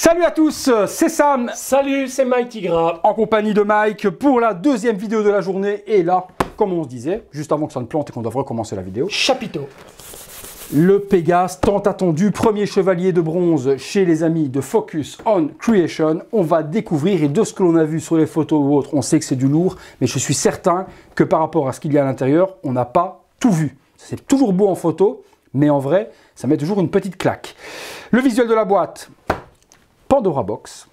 Salut à tous, c'est Sam. Salut, c'est Mike Tigra. En compagnie de Mike pour la deuxième vidéo de la journée. Et là, comme on se disait, juste avant que ça ne plante et qu'on doit recommencer la vidéo. Chapiteau. Le Pégase tant attendu, premier chevalier de bronze chez les amis de Focus on Creation. On va découvrir, et de ce que l'on a vu sur les photos ou autres, on sait que c'est du lourd. Mais je suis certain que par rapport à ce qu'il y a à l'intérieur, on n'a pas tout vu. C'est toujours beau en photo, mais en vrai, ça met toujours une petite claque. Le visuel de la boîte. Pandora Box,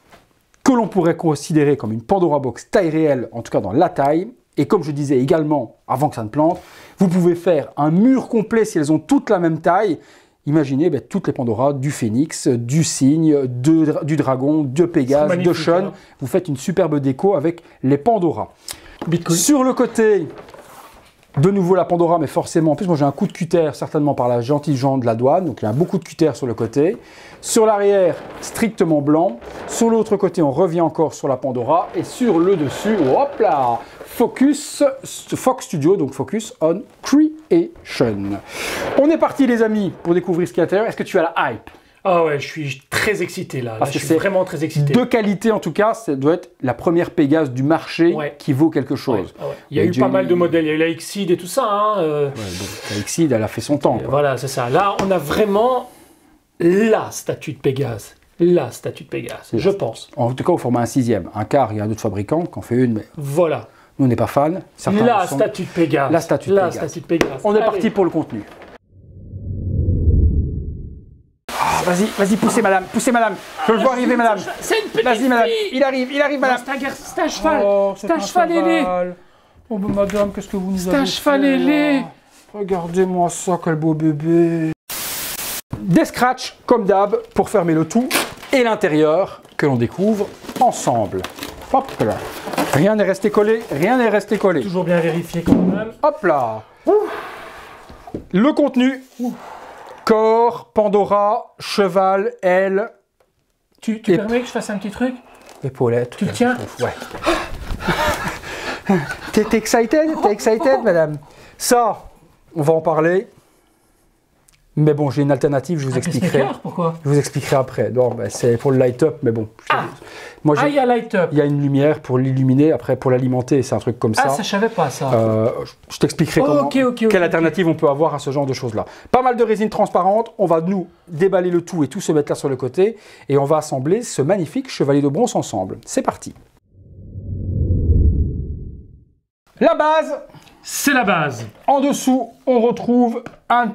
que l'on pourrait considérer comme une Pandora Box taille réelle, en tout cas dans la taille. Et comme je disais également, avant que ça ne plante, vous pouvez faire un mur complet si elles ont toutes la même taille. Imaginez toutes les Pandora, du Phénix, du Cygne, du Dragon, de Pégase, de Sean. Hein. Vous faites une superbe déco avec les Pandora. Bitcoin. Sur le côté, de nouveau la Pandora, mais forcément, en plus moi j'ai un coup de cutter certainement par la gentille gens de la douane, donc il y a beaucoup de cutter sur le côté. Sur l'arrière, strictement blanc. Sur l'autre côté, on revient encore sur la Pandora. Et sur le dessus, hop là, Fox Studio, donc Focus on Creation. On est parti les amis pour découvrir ce qu'il y a à l'intérieur. Est-ce que tu as la hype? Ah ouais, je suis très excité là. Parce que je suis vraiment très excité. De qualité en tout cas, ça doit être la première Pégase du marché qui vaut quelque chose. Ouais. Il y a eu pas mal de modèles, il y a eu la Exceed et tout ça. Hein, la Exceed, elle a fait son temps. Voilà, c'est ça. Là, on a vraiment la statue de Pégase. La statue de Pégase, je pense. En tout cas, au format 1/6. Un quart, il y a d'autres fabricants qui en fait une, mais voilà. Nous, on n'est pas fans. La statue de Pégase. La statue de Pégase. On est parti pour le contenu. Vas-y, poussez madame. Je le vois arriver madame. C'est une petite Vas-y madame, il arrive madame. C'est un cheval. C'est un cheval ailé. Oh ben madame, qu'est-ce que vous nous avez fait? C'est un cheval ailé. Regardez-moi ça, quel beau bébé. Des scratchs, comme d'hab, pour fermer le tout. Et l'intérieur, que l'on découvre ensemble. Hop là. Rien n'est resté collé, Toujours bien vérifié quand même. Hop là. Le contenu. Corps, Pandora, cheval, aile. Tu permets que je fasse un petit truc? Épaulette. Tu le tiens? Ouais. T'es excited? T'es excited, madame? Ça, on va en parler. Mais bon, j'ai une alternative, je vous expliquerai. Pourquoi? Je vous expliquerai après. Non, c'est pour le light-up, mais bon. Il y a light-up. Il y a une lumière pour l'illuminer, après pour l'alimenter, c'est un truc comme ça. Ah, ça je savais pas ça. Je t'expliquerai quelle alternative on peut avoir à ce genre de choses-là. Pas mal de résine transparente, on va nous déballer le tout et tout se mettre là sur le côté, et on va assembler ce magnifique chevalier de bronze ensemble. C'est parti. La base. C'est la base. En dessous, on retrouve un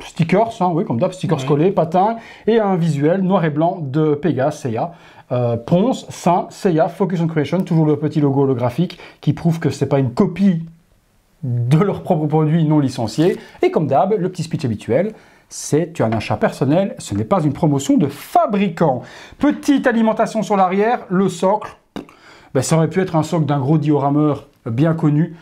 stickers, oui, comme d'hab, stickers collés, patins, et un visuel noir et blanc de Pégase, Seiya. Ponce, Saint, Seiya, Focus on Creation, toujours le petit logo holographique qui prouve que ce n'est pas une copie de leur propre produit non licencié. Et comme d'hab, le petit speech habituel, c'est tu as un achat personnel, ce n'est pas une promotion de fabricant. Petite alimentation sur l'arrière, le socle, ça aurait pu être un socle d'un gros diorameur bien connu,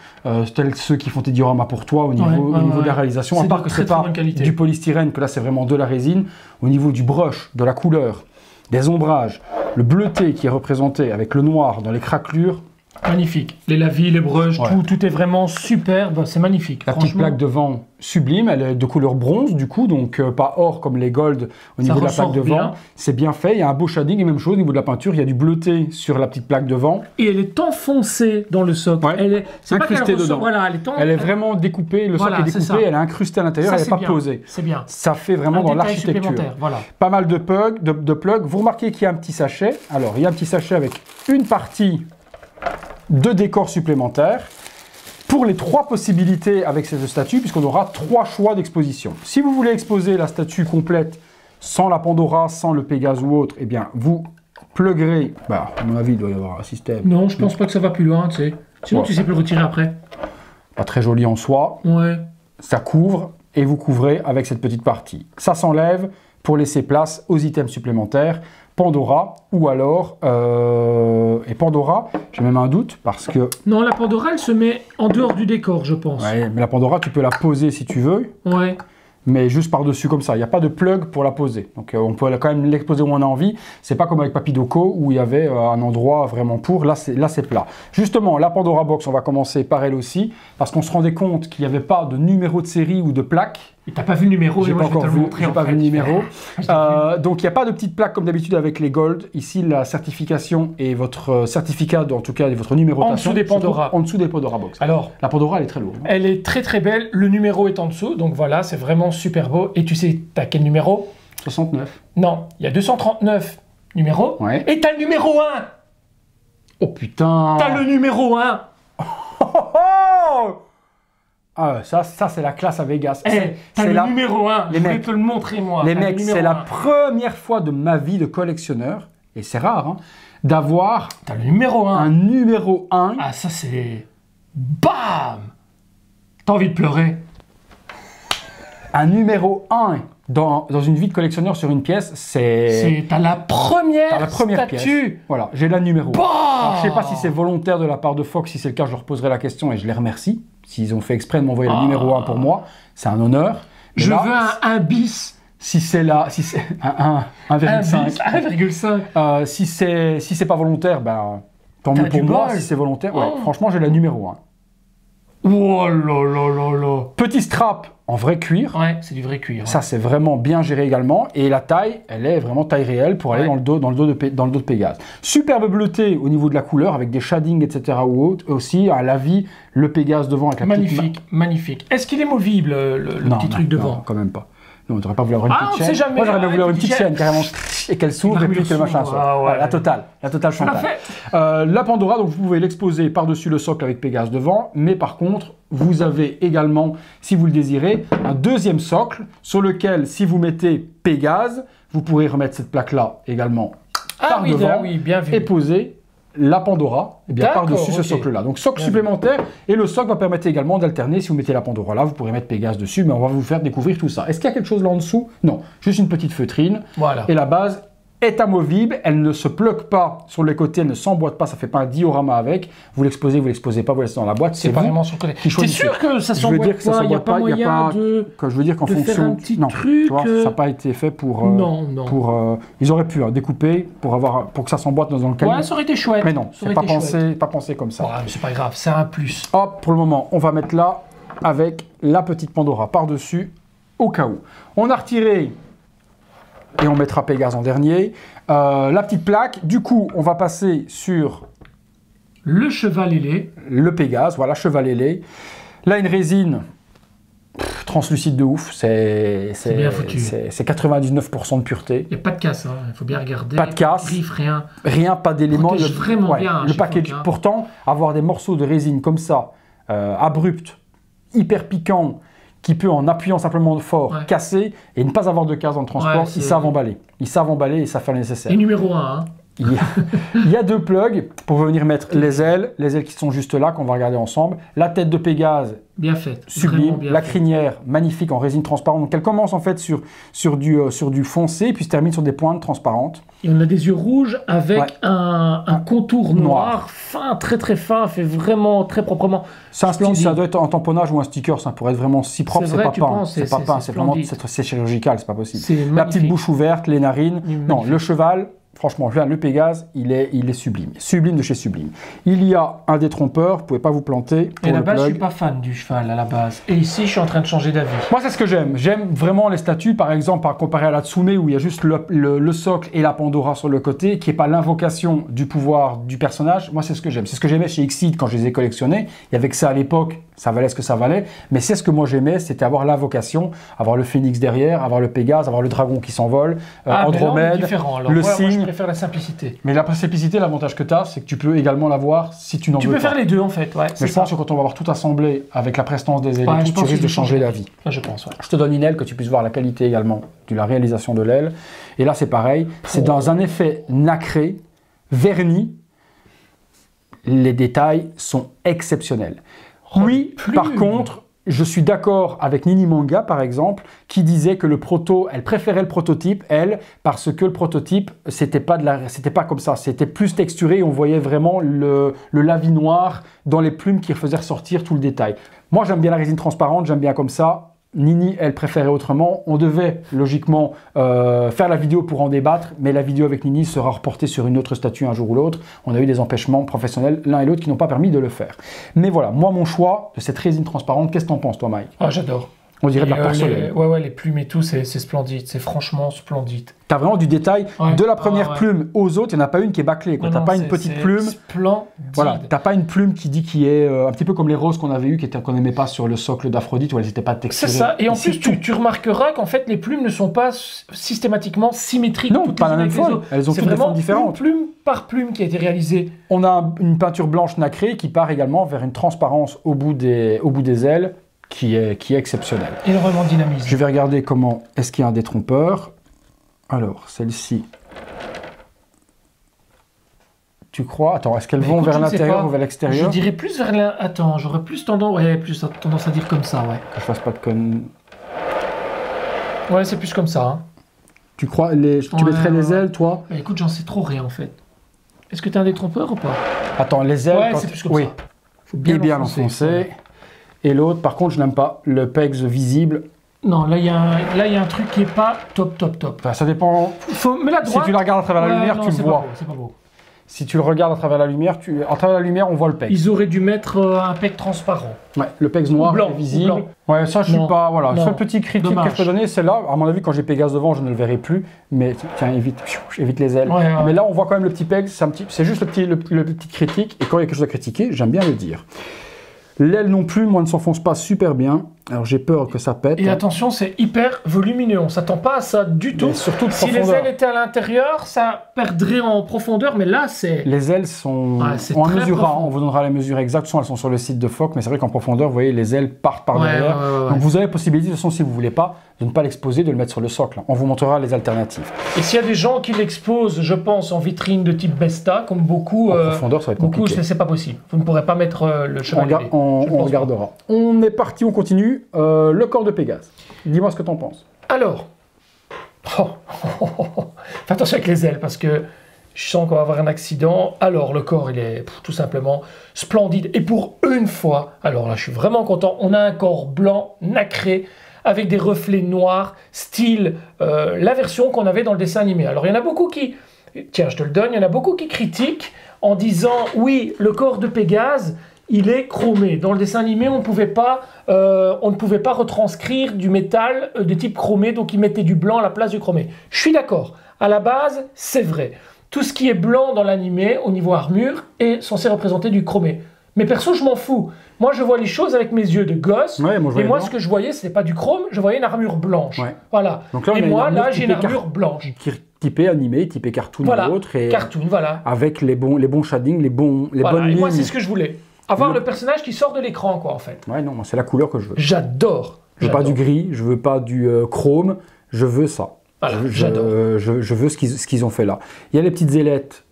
tels ceux qui font tes dioramas pour toi au niveau de la réalisation, à part que c'est pas du polystyrène, que là c'est vraiment de la résine. Au niveau du brush, de la couleur, des ombrages, le bleuté qui est représenté avec le noir dans les craquelures. Magnifique. Les lavis, les brushes, tout est vraiment superbe, c'est magnifique. La petite plaque devant sublime, elle est de couleur bronze du coup, donc pas or comme les gold au niveau de la plaque devant. C'est bien fait, il y a un beau shading et même chose au niveau de la peinture, il y a du bleuté sur la petite plaque devant. Et elle est enfoncée dans le socle. Elle est incrustée dedans. Voilà, elle est vraiment découpée, le socle est découpé, elle est incrustée à l'intérieur, elle n'est pas posée. C'est bien. Ça fait vraiment dans l'architecture. Voilà. Pas mal de plugs. Vous remarquez qu'il y a un petit sachet. Alors, il y a un petit sachet avec une partie de décor supplémentaire pour les 3 possibilités avec cette statue, puisqu'on aura 3 choix d'exposition. Si vous voulez exposer la statue complète sans la Pandora, sans le Pégase ou autre, eh bien vous pluggerez, à mon avis il doit y avoir un système. Non, je pense pas que ça va plus loin, tu sais. Sinon tu sais plus le retirer après. Pas très joli en soi. Ouais. Ça couvre et vous couvrez avec cette petite partie. Ça s'enlève pour laisser place aux items supplémentaires. Pandora ou alors et Pandora, j'ai même un doute parce que non, la Pandora elle se met en dehors du décor, je pense. Ouais, mais la Pandora tu peux la poser si tu veux. Ouais. Mais juste par dessus comme ça, il n'y a pas de plug pour la poser. Donc on peut quand même l'exposer où on a envie. C'est pas comme avec Papidoco où il y avait un endroit vraiment pour. Là c'est plat. Justement, la Pandora Box, on va commencer par elle aussi parce qu'on se rendait compte qu'il n'y avait pas de numéro de série ou de plaque. Et t'as pas vu le numéro, J'ai et moi pas je vais te encore le vu, montrer. j'ai en pas fait. vu le numéro. Je l'ai vu. Donc il n'y a pas de petite plaque comme d'habitude avec les Gold. Ici, la certification et votre certificat, en tout cas, et votre numérotation. En dessous des Pandora. En dessous des Pandora Box. Alors, La Pandora, elle est très lourde. elle est très très belle. Le numéro est en dessous, donc voilà, c'est vraiment super beau. Et tu sais, t'as quel numéro? 69. Non, il y a 239 numéros. Ouais. Et t'as le numéro 1. Oh putain. T'as le numéro 1. Ah, ça c'est la classe à Vegas. T'as le numéro 1. Les Je vais mecs. te le montrer, moi. Les T'as le mecs, numéro c'est la 1. première fois de ma vie de collectionneur, et c'est rare, hein, d'avoir T'as le numéro 1. un numéro 1. Ah, ça c'est... Bam. T'as envie de pleurer. Un numéro 1 dans une vie de collectionneur sur une pièce, T'as la première, T'as la première statue. pièce. Voilà, j'ai la numéro 1. Bah. Alors, je sais pas si c'est volontaire de la part de Fox, si c'est le cas, je leur poserai la question et je les remercie. S'ils ont fait exprès de m'envoyer le numéro 1 pour moi, c'est un honneur. Mais Je là, veux un bis. si c'est un 1,5. 1,5. Si c'est pas volontaire, ben tant T'as mieux pour du moi. bol. Si c'est volontaire, ouais, Oh. franchement, j'ai la numéro 1. Oh là là là là. Petit strap en vrai cuir. Ouais, c'est du vrai cuir. Ça, c'est vraiment bien géré également. Et la taille, elle est vraiment taille réelle pour aller Ouais. dans le dos de Pégase. Superbe bleuté au niveau de la couleur, avec des shadings, etc. ou autre. Aussi, à la vie, le Pégase devant avec la Magnifique, magnifique. Est-ce qu'il est movible, le petit truc devant? Non, quand même pas. Non, t'aurais pas voulu avoir une Ah, petite on chaîne. sait jamais. Moi, j'aurais bien voulu avoir une Ouais, petite petite chaîne, carrément. Et qu'elle s'ouvre et puis que le machin s'ouvre, soit. ah ouais. La totale frontale. fait. La Pandora, donc vous pouvez l'exposer par-dessus le socle avec Pégase devant, mais par contre, vous avez également, si vous le désirez, un deuxième socle sur lequel, si vous mettez Pégase, vous pourrez remettre cette plaque-là également par devant oui, bien vu. et poser la Pandora D'accord, par-dessus ce ok. socle-là. Donc socle Bien supplémentaire, et le socle va permettre également d'alterner. Si vous mettez la Pandora là, vous pourrez mettre Pégase dessus, mais on va vous faire découvrir tout ça. Est-ce qu'il y a quelque chose là en dessous? Non, juste une petite feutrine. Voilà. Et la base est amovible, elle ne se bloque pas sur les côtés, elle ne s'emboîte pas, ça fait pas un diorama avec. Vous l'exposez pas, vous laissez dans la boîte, C'est c'est pas vous. vraiment sur le côté. qui T'es choisissez. sûr que ça Je veux dire s'emboîte que ça pas? Il n'y a s'emboîte pas pas, il y a moyen pas- de... Que je veux dire qu'en de faire fonction... un petit non, truc, tu vois, ça n'a pas été fait pour... Non. ils auraient pu découper pour que ça s'emboîte dans le calibre. Ouais, ça aurait été chouette. Mais non, Ça c'est aurait pas été chouette. pensé comme ça. Ouais, mais c'est pas grave, c'est un plus. Hop, pour le moment, on va mettre là avec la petite Pandora par-dessus, au cas où. On a retiré, et on mettra Pégase en dernier, la petite plaque. Du coup, on va passer sur Le cheval ailé. le Pégase, voilà, cheval ailé. Là, une résine translucide de ouf, c'est bien foutu. C'est 99% de pureté. Il n'y a pas de casse, hein. Il faut bien regarder. Pas de casse. Griffe, rien. Rien, pas d'éléments. Protège vraiment bien, Le chez package. Foc, hein. Pourtant, avoir des morceaux de résine comme ça, abrupts, hyper piquants, qui peut, en appuyant simplement fort, Ouais. casser et ne pas avoir de casse dans le transport, Ouais, ils c'est- savent emballer. Ils savent emballer et ça fait le nécessaire. Et numéro 1, hein. Il y a deux plugs pour venir mettre les ailes qui sont juste là, qu'on va regarder ensemble. La tête de Pégase, Bien faite. sublime. Vraiment bien La faite. crinière, magnifique en résine transparente. Donc elle commence en fait sur du foncé, puis se termine sur des pointes transparentes. Et on a des yeux rouges avec Ouais. un contour Noir. noir, fin, très très fin, fait vraiment très proprement. Ça, Splendide. ça doit être un tamponnage ou un sticker, ça pourrait être vraiment si propre, C'est c'est vrai, pas tu peint. penses, C'est pas c'est peint, c'est vraiment splendide. c'est chirurgical, c'est pas possible. C'est La petite magnifique. bouche ouverte, les narines. Magnifique. Non, le cheval, franchement, le Pégase, il est sublime. Sublime de chez sublime. Il y a un détrompeur, vous pouvez pas vous planter. Et pour à la le base, je plug. suis pas fan du cheval à la base. Et ici, je suis en train de changer d'avis. Moi, c'est ce que j'aime. J'aime vraiment les statues, par exemple, comparé à la Tsume, où il y a juste le socle et la Pandora sur le côté, qui n'est pas l'invocation du pouvoir du personnage. Moi, c'est ce que j'aime. C'est ce que j'aimais chez Exceed quand je les ai collectionnés. Il y avait que ça à l'époque, ça valait ce que ça valait. Mais c'est ce que moi j'aimais, c'était avoir l'invocation, avoir le phénix derrière, avoir le Pégase, avoir le dragon qui s'envole, Mais là, on est Andromède, différent. Alors, le moi, je cygne. préfère la simplicité. Mais la simplicité, l'avantage que tu as, c'est que tu peux également l'avoir si tu n'en Tu veux peux pas. faire les deux, en fait. Ouais, Mais je pense que quand on va avoir tout assemblé avec la prestance des ailes Ouais, et je tout, tu pense risques que de je changer changerai. la vie. Je pense, ouais. Je te donne une aile que tu puisses voir la qualité également de la réalisation de l'aile. Et là, c'est pareil. C'est dans un effet nacré, verni. Les détails sont exceptionnels. Oh, Oui, les par plumes. contre, je suis d'accord avec Nini Manga, par exemple, qui disait que elle préférait le prototype, elle, parce que le prototype, c'était pas comme ça. C'était plus texturé et on voyait vraiment le lavis noir dans les plumes qui faisaient ressortir tout le détail. Moi, j'aime bien la résine transparente, j'aime bien comme ça. Nini, elle préférait autrement. On devait logiquement faire la vidéo pour en débattre, mais la vidéo avec Nini sera reportée sur une autre statue un jour ou l'autre. On a eu des empêchements professionnels l'un et l'autre qui n'ont pas permis de le faire. Mais voilà, moi mon choix de cette résine transparente, qu'est-ce que t'en penses toi, Mike? Ah, j'adore. On dirait de la Et, porcelaine. ouais, les plumes et tout, c'est splendide. C'est franchement splendide. Tu as vraiment du détail. Ouais. De la première Ouais. plume aux autres, il n'y en a pas une qui est bâclée. Tu n'as pas une petite plume. Splendide. Voilà, tu n'as pas une plume qui dit qu'il est un petit peu comme les roses qu'on avait eues, qu'on n'aimait pas sur le socle d'Aphrodite, où elles n'étaient pas texturées. C'est ça. Et en Ici, plus, tu remarqueras qu'en fait, les plumes ne sont pas systématiquement symétriques. Non, toutes pas les la unes même avec les forme. autres. Elles ont C'est toutes des vraiment formes différentes. une plume par plume qui a été réalisée. On a une peinture blanche nacrée qui part également vers une transparence au bout des ailes qui est exceptionnelle. Énormément dynamisme. Je vais regarder comment est-ce qu'il y a un détrompeur. Alors, celle-ci. Tu crois? Attends, est-ce qu'elles vont vers l'intérieur ou vers l'extérieur? Je dirais plus vers l'intérieur. Attends, j'aurais plus tendance à dire comme ça, ouais. Que je fasse pas de connes. Ouais, c'est plus comme ça. Hein. Tu crois tu mettrais les ailes, toi? Mais écoute, j'en sais trop rien en fait. Est-ce que tu as un détrompeur ou pas? Attends, les ailes. Ouais, c'est plus comme ça. Faut bien l'enfoncer. Et l'autre, par contre, je n'aime pas le pegs visible. Non, là, il y a un truc qui est pas top. Enfin, ça dépend. Mais la droite... Si tu la regardes à travers la lumière, tu le vois. C'est pas beau. Si tu le regardes à travers la lumière, on voit le peg. Ils auraient dû mettre un peg transparent. Ouais, le peg noir blanc, est visible. blanc. Ouais, ça je suis pas. Voilà, le seul petit critique Dommage. que je peux donner, c'est là. À mon avis, quand j'ai Pégase devant, je ne le verrai plus. Mais tiens, évite les ailes. Ouais. Mais là, on voit quand même le petit peg. C'est juste le petit critique. Et quand il y a quelque chose à critiquer, j'aime bien le dire. L'aile non plus, moi, ne s'enfonce pas super bien. Alors j'ai peur que ça pète. Et attention, c'est hyper volumineux. On s'attend pas à ça du tout. Mais surtout de si profondeur. les ailes étaient à l'intérieur, ça perdrait en profondeur. Mais là, c'est... Les ailes sont... c'est on très mesurera, profond. on vous donnera les mesures exactes. Elles sont sur le site de Foc, mais c'est vrai qu'en profondeur, vous voyez, les ailes partent par derrière. Ouais. Donc vous avez possibilité, de toute façon, si vous voulez pas, de ne pas l'exposer, de le mettre sur le socle. On vous montrera les alternatives. Et s'il y a des gens qui l'exposent, je pense, en vitrine de type Besta, comme beaucoup... En profondeur, ça va être compliqué. C'est pas possible. Vous ne pourrez pas mettre le chevalier. On regardera. On est parti, on continue. Le corps de Pégase. Dis-moi ce que tu en penses. Alors, fais attention avec les ailes parce que je sens qu'on va avoir un accident. Alors, le corps, il est tout simplement splendide. Et pour une fois, alors là, je suis vraiment content, on a un corps blanc, nacré, avec des reflets noirs, style la version qu'on avait dans le dessin animé. Alors, il y en a beaucoup qui... Tiens, je te le donne. Il y en a beaucoup qui critiquent en disant, oui, le corps de Pégase, il est chromé. Dans le dessin animé, on ne pouvait pas retranscrire du métal de type chromé, donc ils mettaient du blanc à la place du chromé. Je suis d'accord. À la base, c'est vrai. Tout ce qui est blanc dans l'animé, au niveau armure, est censé représenter du chromé. Mais perso, je m'en fous. Moi, je vois les choses avec mes yeux de gosse. Ouais, et moi, ce que je voyais, ce n'est pas du chrome, je voyais une armure blanche. Ouais. Voilà. Donc là, et moi, là, j'ai une armure blanche. Typé animé, typé cartoon voilà. ou autre. Et cartoon, voilà. Avec les bons shadings, les bonnes et lignes. moi, c'est ce que je voulais. Avoir le personnage qui sort de l'écran, quoi, en fait. Ouais, non, c'est la couleur que je veux. J'adore. Je veux pas du gris, je veux pas du chrome, je veux ça. Voilà, j'adore. Je veux ce qu'ils ont fait là. Il y a les petites ailettes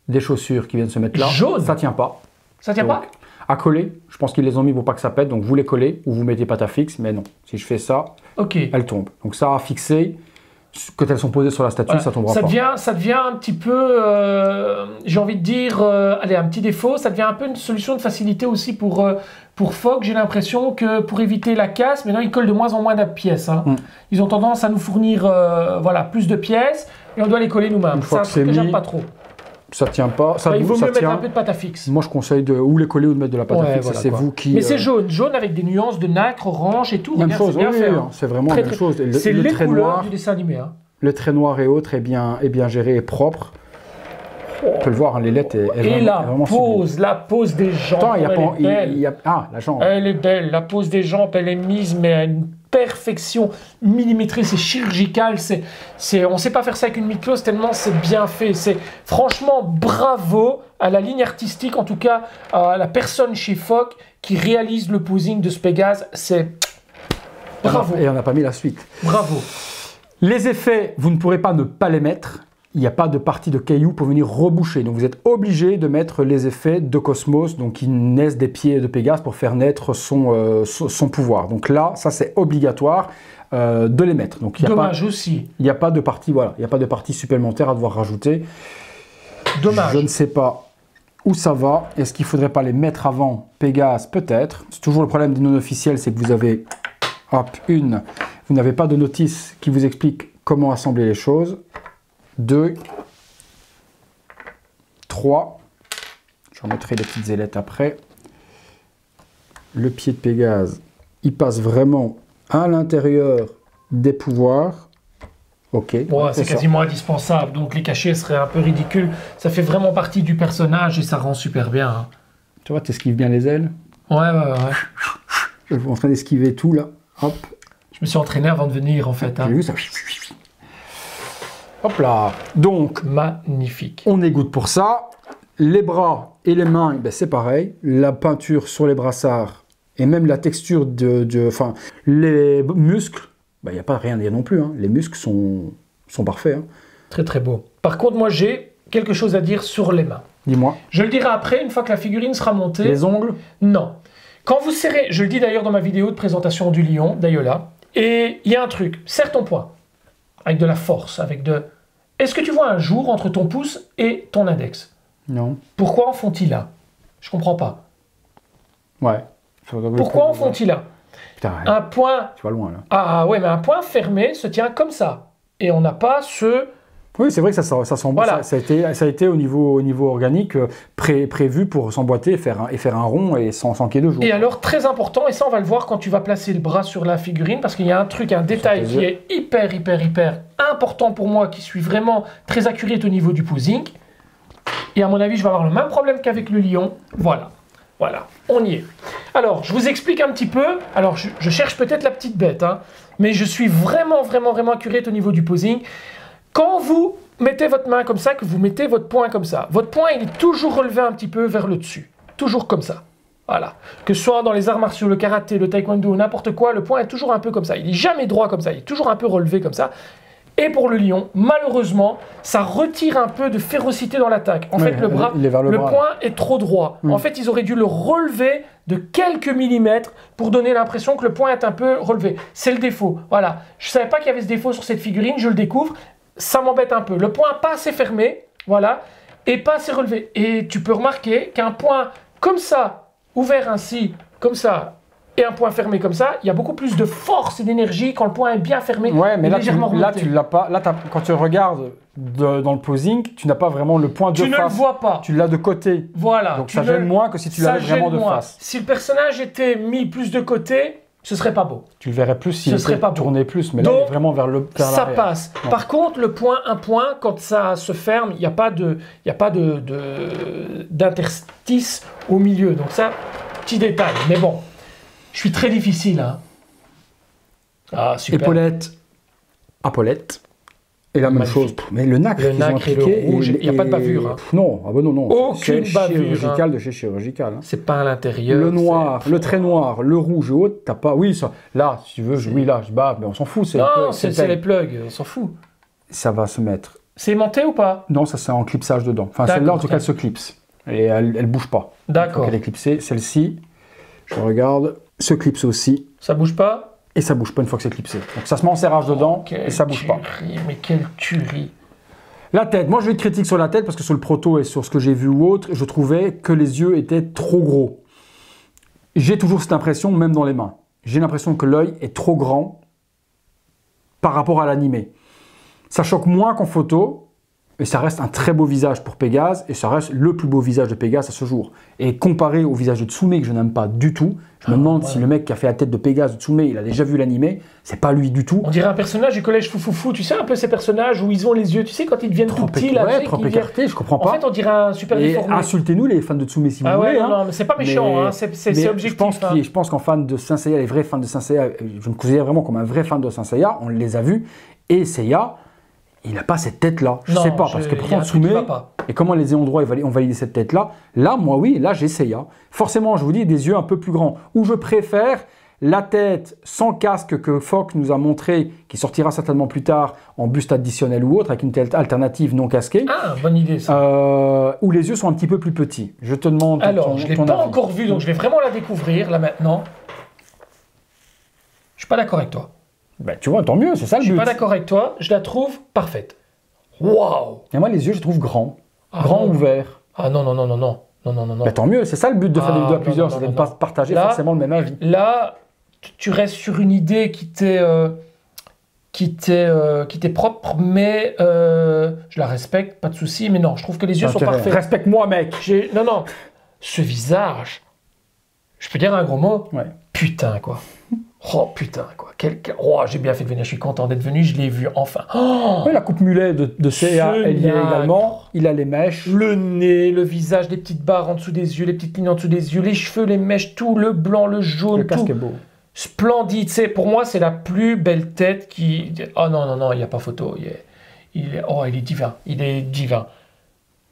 des chaussures qui viennent se mettre là. Jaune. Ça tient pas. Ça tient pas? À coller, je pense qu'ils les ont mis pour pas que ça pète, donc vous les collez ou vous mettez pâte à fixe, mais non. Si je fais ça, elles tombent. Donc ça à fixer, quand elles sont posées sur la statue, ça tombera pas. Ça devient un petit peu, j'ai envie de dire, allez, un petit défaut, ça devient un peu une solution de facilité aussi pour Foc. J'ai l'impression que pour éviter la casse, maintenant ils collent de moins en moins de pièces. Hein. Ils ont tendance à nous fournir plus de pièces et on doit les coller nous-mêmes. C'est un truc que j'aime pas trop. Ça tient pas. Il vaut mieux mettre un peu de pâte à fixe. Moi, je conseille de ou les coller ou de mettre de la pâte à fixe. Voilà, c'est vous qui. Mais c'est jaune avec des nuances de nacre, orange et tout. Même chose, oui, c'est vraiment la même chose. C'est les couleurs du dessin animé. Hein. Le trait noir et autres est bien géré et propre. On peut le voir, hein, l'ailette est vraiment sublime. La pose des jambes. Attends, la jambe. Elle est belle. La pose des jambes, elle est mise, mais à une perfection millimétrée, c'est chirurgical. On ne sait pas faire ça avec une myclose tellement c'est bien fait. Franchement, bravo à la ligne artistique, en tout cas à la personne chez Foc qui réalise le posing de ce Pégase. C'est bravo. Et on n'a pas mis la suite. Bravo. Les effets, vous ne pourrez pas ne pas les mettre. Il n'y a pas de partie de cailloux pour venir reboucher. Donc vous êtes obligé de mettre les effets de Cosmos, donc qui naissent des pieds de Pégase pour faire naître son pouvoir. Donc là, ça c'est obligatoire de les mettre. Donc, Dommage aussi. Il n'y a pas de partie, voilà, il n'y a pas de partie supplémentaire à devoir rajouter. Dommage. Je ne sais pas où ça va. Est-ce qu'il ne faudrait pas les mettre avant Pégase? Peut-être. C'est toujours le problème des non officiels, c'est que vous avez, vous n'avez pas de notice qui vous explique comment assembler les choses. 2, 3, j'en mettrai des petites ailettes après. Le pied de Pégase, il passe vraiment à l'intérieur des pouvoirs. Ok. Bon, c'est quasiment indispensable, donc les cachets seraient un peu ridicules. Ça fait vraiment partie du personnage et ça rend super bien. Hein. Tu vois, tu esquives bien les ailes. Ouais. Je suis en train d'esquiver tout là. Hop. Je me suis entraîné avant de venir en fait. Hein. J'ai vu ça. Hop là. Donc, magnifique. On égoutte pour ça. Les bras et les mains, ben c'est pareil. La peinture sur les brassards et même la texture enfin, les muscles, il n'y a pas rien à dire non plus. Hein. Les muscles sont parfaits. Hein. Très très beau. Par contre, moi j'ai quelque chose à dire sur les mains. Dis-moi. Je le dirai après, une fois que la figurine sera montée. Les ongles? Non. Quand vous serrez, je le dis d'ailleurs dans ma vidéo de présentation du lion, d'Ayola, et il y a un truc, serre ton poing, avec de la force, avec de... Est-ce que tu vois un jour entre ton pouce et ton index? Non. Pourquoi en font-ils là? Je comprends pas. Ouais. Pourquoi en font-ils là? Putain, un point... Tu vas loin là. Ah ouais, mais un point fermé se tient comme ça. Et on n'a pas ce... Oui, c'est vrai que ça semble. Voilà. Ça a été au niveau organique prévu pour s'emboîter et faire un rond et sans qu'il y ait de jour. Et alors, très important, et ça on va le voir quand tu vas placer le bras sur la figurine, parce qu'il y a un truc, un détail qui est hyper important pour moi, qui suis vraiment très accurate au niveau du posing. Et à mon avis, je vais avoir le même problème qu'avec le lion. Voilà, on y est. Alors, je vous explique un petit peu. Alors, je cherche peut-être la petite bête, hein, mais je suis vraiment accurate au niveau du posing. Quand vous mettez votre main comme ça, que vous mettez votre poing comme ça, votre poing il est toujours relevé un petit peu vers le dessus. Toujours comme ça. Voilà. Que ce soit dans les arts martiaux, le karaté, le taekwondo, n'importe quoi, le poing est toujours un peu comme ça. Il n'est jamais droit comme ça, il est toujours un peu relevé comme ça. Et pour le lion, malheureusement, ça retire un peu de férocité dans l'attaque. En fait, le poing est trop droit. En fait, ils auraient dû le relever de quelques millimètres pour donner l'impression que le poing est un peu relevé. C'est le défaut. Voilà. Je ne savais pas qu'il y avait ce défaut sur cette figurine, je le découvre. Ça m'embête un peu. Le poing pas assez fermé, voilà, et pas assez relevé. Et tu peux remarquer qu'un poing comme ça, ouvert ainsi, comme ça, et un poing fermé comme ça, il y a beaucoup plus de force et d'énergie quand le poing est bien fermé. Ouais, mais là, légèrement tu l'as pas. Là, quand tu regardes dans le posing, tu n'as pas vraiment le point de face. Tu ne le vois pas. Tu l'as de côté. Voilà. Donc ça gêne moins que si tu l'avais vraiment de face. Si le personnage était mis plus de côté, ce serait pas beau. Tu le verrais plus s'il était tourné plus, mais là, il est vraiment vers ça passe. Non. Par contre, le point, quand ça se ferme, il n'y a pas d'interstice au milieu. Donc ça, petit détail. Mais bon, je suis très difficile. Hein. Ah, super. Épaulette, apollette. Et la même chose. Mais le nacre et le rouge, il n'y a pas de bavure. Hein. Non, non. Aucune bavure. Chirurgical hein. de chez chirurgical. Hein. C'est pas à l'intérieur. Le noir, le trait noir, le rouge et autres, t'as pas. Oui, ça. Là, si tu veux, oui, là, je bats, mais on s'en fout. Non, c'est les plugs, on s'en fout. Ça va se mettre. C'est aimanté ou pas? Non, ça c'est en clipsage dedans. Enfin, celle-là, en tout cas, elle se clipse. Et elle bouge pas. D'accord. Elle est clipsée. Celle-ci, je regarde, se clipse aussi. Ça bouge pas? Et ça bouge pas une fois que c'est clipsé. Donc ça se met en serrage dedans et ça bouge pas. Mais quelle tuerie! La tête, moi je vais être critique sur la tête parce que sur le proto et sur ce que j'ai vu ou autre, je trouvais que les yeux étaient trop gros. J'ai toujours cette impression, même dans les mains. J'ai l'impression que l'œil est trop grand par rapport à l'animé. Ça choque moins qu'en photo, et ça reste un très beau visage pour Pégase, et ça reste le plus beau visage de Pégase à ce jour. Et comparé au visage de Tsume, que je n'aime pas du tout, je me demande si le mec qui a fait la tête de Pégase de Tsume, il a déjà vu l'animé, c'est pas lui du tout. On dirait un personnage du collège Foufoufou, tu sais un peu ces personnages où ils ont les yeux, tu sais quand ils deviennent tout petits là, trop écartés, je comprends pas. En fait, on dirait un super déformé. Insultez-nous les fans de Tsume si vous voulez. Non, mais c'est pas méchant, hein, c'est objectif. Je pense qu'en fan de Saint Seiya, les vrais fans de Saint Seiya, je me considère vraiment comme un vrai fan de Saint Seiya, on les a vus, et Seiya, il n'a pas cette tête-là. Je sais pas, parce que pourtant Tsume, et comment les ayants droit ont validé cette tête-là, là, moi oui, là j'ai Seiya. Forcément, je vous dis, des yeux un peu plus grands. Ou je préfère la tête sans casque que Fox nous a montré, qui sortira certainement plus tard en buste additionnel ou autre, avec une tête alternative non casquée. Ah, bonne idée ça. Où les yeux sont un petit peu plus petits. Je te demande Alors, je ne l'ai pas encore vu, donc je vais vraiment la découvrir là maintenant. Je suis pas d'accord avec toi. Ben, tu vois, tant mieux, c'est ça le but. Je suis pas d'accord avec toi, je la trouve parfaite. Waouh! Et moi, les yeux, je les trouve grands. Grands, ouverts. Ah non. Ben, tant mieux, c'est ça le but de faire des vidéos à plusieurs, c'est de ne pas partager forcément le même avis. Là, tu restes sur une idée qui t'est propre, mais je la respecte, pas de souci. Mais non, je trouve que les yeux sont parfaits. Respecte-moi, mec. Non, ce visage, je peux dire un gros mot? Ouais. Putain, quoi. Oh putain, quoi. Oh, j'ai bien fait de venir, je suis content d'être venu, je l'ai vu enfin. Oh, oui, la coupe mulet de CA, elle y est également. Il a les mèches. Le nez, le visage, les petites barres en dessous des yeux, les petites lignes en dessous des yeux, les cheveux, les mèches, tout, le blanc, le jaune, le casque tout. est beau. Splendide. Pour moi, c'est la plus belle tête qui... Oh non, non, non, il n'y a pas photo. Il est divin. Il est divin.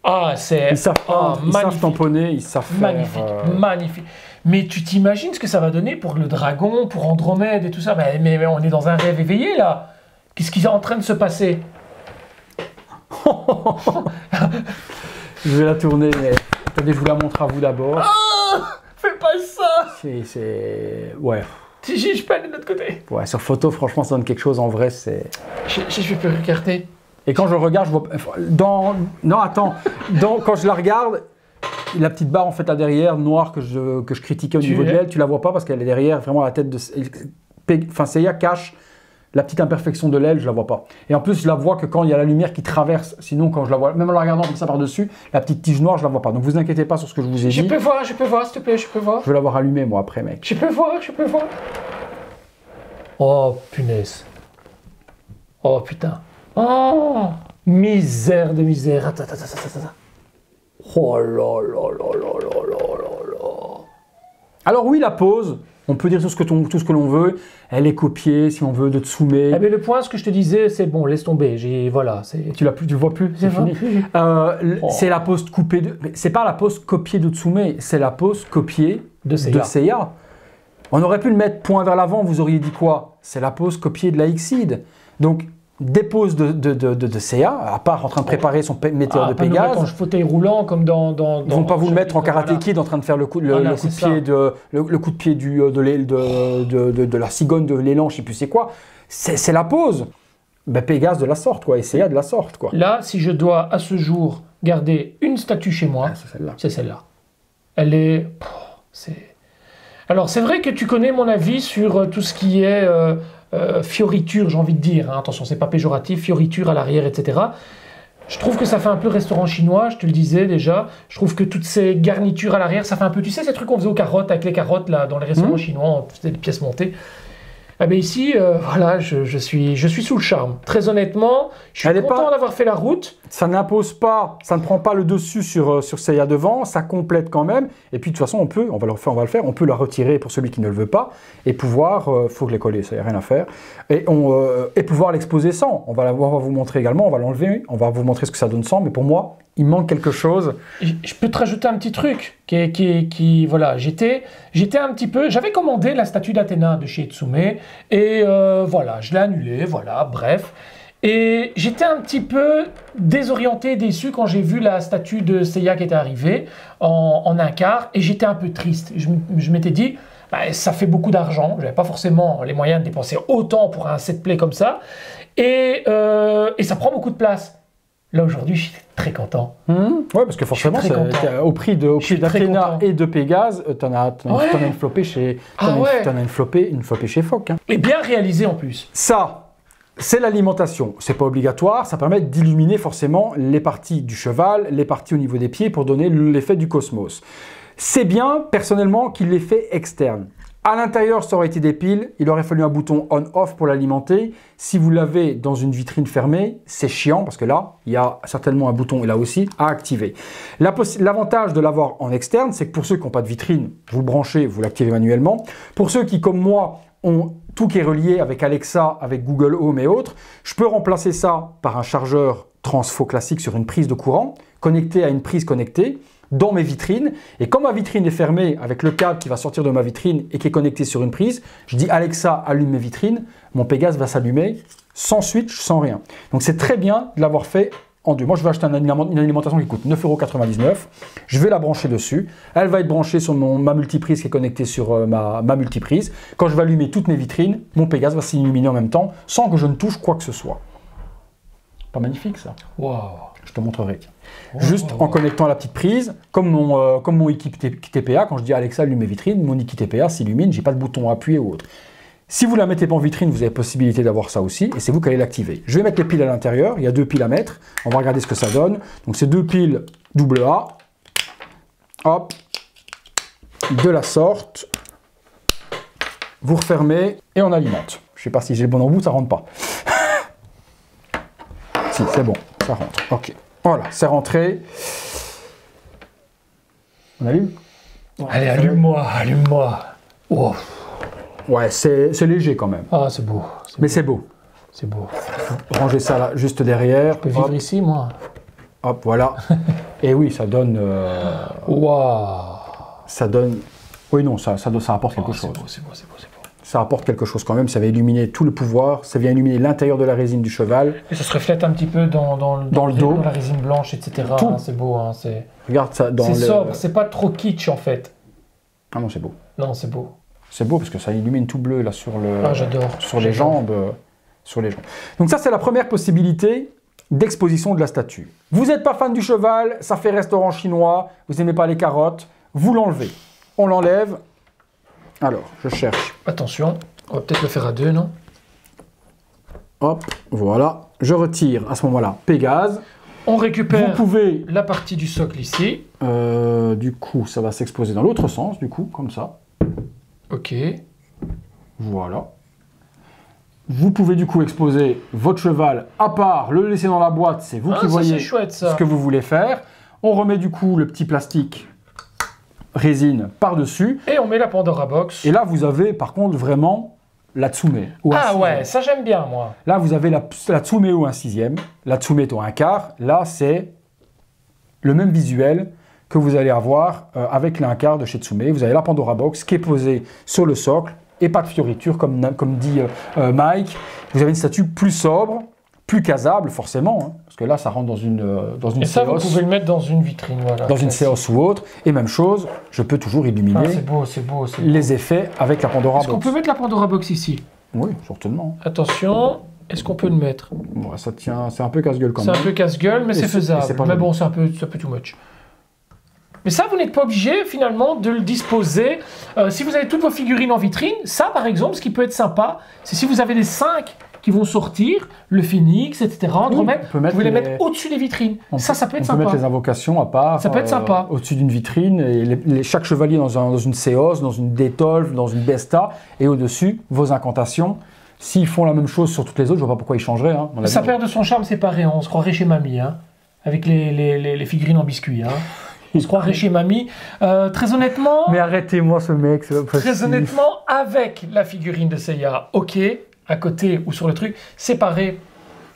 Ah, c'est... Ils savent tamponner, ils savent faire... Magnifique, magnifique. Mais tu t'imagines ce que ça va donner pour le dragon, pour Andromède et tout ça? Mais on est dans un rêve éveillé, là. Qu'est-ce qui est en train de se passer? Je vais la tourner, mais... Attendez, je vous la montre à vous d'abord. Ah, fais pas ça! C'est... Ouais. Je peux aller de l'autre côté. Ouais, sur photo, franchement, ça donne quelque chose. En vrai, c'est... Je vais plus regarder. Et quand je regarde, je vois... Non, attends. Quand je la regarde... La petite barre en fait là derrière, noire, que je critiquais au niveau de l'aile, tu la vois pas parce qu'elle est derrière, vraiment la tête de... Enfin, Seiya cache la petite imperfection de l'aile, je la vois pas. Et en plus, je la vois que quand il y a la lumière qui traverse, sinon quand je la vois, même en la regardant comme ça par-dessus, la petite tige noire, je la vois pas. Donc vous inquiétez pas sur ce que je vous ai dit. Je peux voir, s'il te plaît, je peux voir. Je vais l'avoir allumé moi après, mec. Je peux voir. Oh, punaise. Oh, putain. Oh, misère de misère. Attends. Oh là là là là là là là. Alors oui, la pose, on peut dire tout ce que l'on veut. Elle est copiée, si on veut, de Tsume. Eh bien, le point, ce que je te disais, c'est bon, laisse tomber. Voilà, tu l'as plus, tu le vois plus, c'est fini. C'est la pose coupée de... C'est pas la pose copiée de Tsume, c'est la pose copiée de Seiya. On aurait pu le mettre point vers l'avant, vous auriez dit quoi? C'est la pose copiée de la Exceed. Donc, des poses de Seiya, à part en train de préparer son météore de Pégase. Pas nous mettre en fauteuil roulant comme dans... Ils vont pas vous le mettre en Karate Kid en train de faire le coup de pied de la cigogne de l'élan, je sais plus c'est quoi. C'est la pose. Ben, Pégase de la sorte, quoi. Et Seiya de la sorte, quoi. Là, si je dois à ce jour garder une statue chez moi, c'est celle-là. Elle est... Alors, c'est vrai que tu connais mon avis sur tout ce qui est... fioriture, j'ai envie de dire, hein. Attention, c'est pas péjoratif, fioriture à l'arrière, etc. Je trouve que ça fait un peu restaurant chinois, je te le disais déjà. Je trouve que toutes ces garnitures à l'arrière, ça fait un peu, tu sais, ces trucs qu'on faisait aux carottes, avec les carottes, là, dans les restaurants chinois, on faisait des pièces montées. Eh bien ici, voilà, je suis sous le charme. Très honnêtement, je suis content d'avoir fait la route. Ça n'impose pas, ça ne prend pas le dessus sur Seiya devant, ça complète quand même. Et puis de toute façon, on va le faire, on peut la retirer pour celui qui ne le veut pas et pouvoir, faut que les coller, ça n'y a rien à faire. Et pouvoir l'exposer sans. On va vous montrer également, on va l'enlever, on va vous montrer ce que ça donne sans. Mais pour moi, il manque quelque chose. Je peux te rajouter un petit truc voilà, j'étais un petit peu, j'avais commandé la statue d'Athéna de chez Tsume et voilà, je l'ai annulée, voilà, bref. Et j'étais un petit peu désorienté, déçu quand j'ai vu la statue de Seiya qui était arrivée en un quart et j'étais un peu triste. Je m'étais dit, bah, ça fait beaucoup d'argent, j'avais pas forcément les moyens de dépenser autant pour un set play comme ça et ça prend beaucoup de place. Là, aujourd'hui, je suis très content. Oui, parce que forcément, au prix d'Athéna et de Pégase, t'en as une flopée chez Fock. Hein. Et bien réalisé en plus. Ça, c'est l'alimentation. C'est pas obligatoire, ça permet d'illuminer forcément les parties du cheval, les parties au niveau des pieds pour donner l'effet du cosmos. C'est bien, personnellement, qu'il l'ait fait externe. À l'intérieur, ça aurait été des piles, il aurait fallu un bouton on-off pour l'alimenter. Si vous l'avez dans une vitrine fermée, c'est chiant parce que là, il y a certainement un bouton, et là aussi, à activer. L'avantage de l'avoir en externe, c'est que pour ceux qui n'ont pas de vitrine, vous le branchez, vous l'activez manuellement. Pour ceux qui, comme moi, ont tout qui est relié avec Alexa, avec Google Home et autres, je peux remplacer ça par un chargeur transfo classique sur une prise de courant, connecté à une prise connectée, dans mes vitrines, et quand ma vitrine est fermée avec le câble qui va sortir de ma vitrine et qui est connecté sur une prise, je dis Alexa allume mes vitrines, mon Pégase va s'allumer sans switch, sans rien. Donc c'est très bien de l'avoir fait en deux. Moi je vais acheter une alimentation qui coûte 9,99 €, je vais la brancher dessus, elle va être branchée sur ma multiprise qui est connectée sur ma multiprise. Quand je vais allumer toutes mes vitrines, mon Pégase va s'illuminer en même temps sans que je ne touche quoi que ce soit. Pas magnifique ça? Waouh. Je te montrerai. Juste en connectant à la petite prise, comme mon équipe TPA, quand je dis Alexa allume mes vitrines, mon équipe TPA s'illumine, j'ai pas de bouton à appuyer ou autre. Si vous ne la mettez pas en vitrine, vous avez possibilité d'avoir ça aussi, et c'est vous qui allez l'activer. Je vais mettre les piles à l'intérieur, il y a 2 piles à mettre, on va regarder ce que ça donne. Donc c'est 2 piles AA, hop, de la sorte. vous refermez et on alimente. Je ne sais pas si j'ai le bon embout, ça rentre pas. Si, c'est bon, ça rentre. Ok, voilà, c'est rentré. On allume? Allez, allume-moi, allume-moi. Oh. Ouais, c'est léger quand même. Ah, c'est beau. Mais c'est beau. C'est beau. Rangez ça là, juste derrière. Je peux vivre ici, moi. Hop, voilà. Et oui, ça donne... Waouh. Ça donne... Oui, non, ça apporte quelque chose. C'est beau, c'est beau, c'est beau. Ça apporte quelque chose quand même, ça va illuminer tout le pouvoir, ça vient illuminer l'intérieur de la résine du cheval. Et ça se reflète un petit peu dans le dos. Dans la résine blanche, etc. Tout. C'est beau, hein, c'est... Regarde ça dans C'est sobre, c'est pas trop kitsch en fait. Ah non, c'est beau. Non, c'est beau. C'est beau parce que ça illumine tout bleu là sur le... Ah, j'adore. Sur les jambes. Sur les jambes. Donc ça, c'est la première possibilité d'exposition de la statue. Vous n'êtes pas fan du cheval, ça fait restaurant chinois, vous n'aimez pas les carottes, vous l'enlevez. On l'enlève. Alors, je cherche. Attention, on va peut-être le faire à deux, non? Hop, voilà. Je retire à ce moment-là Pégase. On récupère Vous pouvez... la partie du socle ici. Du coup, ça va s'exposer dans l'autre sens, du coup, comme ça. Ok. Voilà. Vous pouvez du coup exposer votre cheval à part, le laisser dans la boîte, c'est vous qui voyez chouette, ça. ce que vous voulez faire. On remet du coup le petit plastique résine par-dessus. Et on met la Pandora Box. Et là, vous avez par contre vraiment la Tsume. Ah ouais, ça j'aime bien moi. Là, vous avez la Tsume au 1/6. La Tsume est au 1/4. Là, c'est le même visuel que vous allez avoir avec le 1/4 de chez Tsume. Vous avez la Pandora Box qui est posée sur le socle et pas de fioriture comme dit Mike. Vous avez une statue plus sobre, plus casable forcément, hein, parce que là ça rentre dans une et ça vous pouvez le mettre dans une vitrine, voilà. Dans une séance ou autre. Et même chose, je peux toujours illuminer c'est beau, c'est beau, c'est beau. les effets avec la Pandora Box. Est-ce qu'on peut mettre la Pandora Box ici? Oui, certainement. Attention, est-ce qu'on peut le mettre? Bon, ça tient, c'est un peu casse-gueule quand C'est même. un peu casse-gueule, mais c'est faisable. Mais bon, c'est un peu too much. Mais ça, vous n'êtes pas obligé finalement de le disposer. Si vous avez toutes vos figurines en vitrine, ça par exemple, ce qui peut être sympa, c'est si vous avez les 5 qui vont sortir, le phoenix, etc. Vous pouvez les mettre au-dessus des vitrines. Ça peut être sympa. On peut mettre les invocations à part. Ça peut être sympa. Au-dessus d'une vitrine, et chaque chevalier dans une séos, dans une détolf, dans une besta, et au-dessus, vos incantations. S'ils font la même chose sur toutes les autres, je vois pas pourquoi ils changeraient. Hein, ça perd de son charme séparé, on se croirait chez mamie, hein, avec les figurines en biscuit. Hein. On se croirait chez mamie. Très honnêtement... Mais arrêtez-moi ce mec, c'est pas possible. Très honnêtement, avec la figurine de Seiya, ok, à côté ou sur le truc, séparé,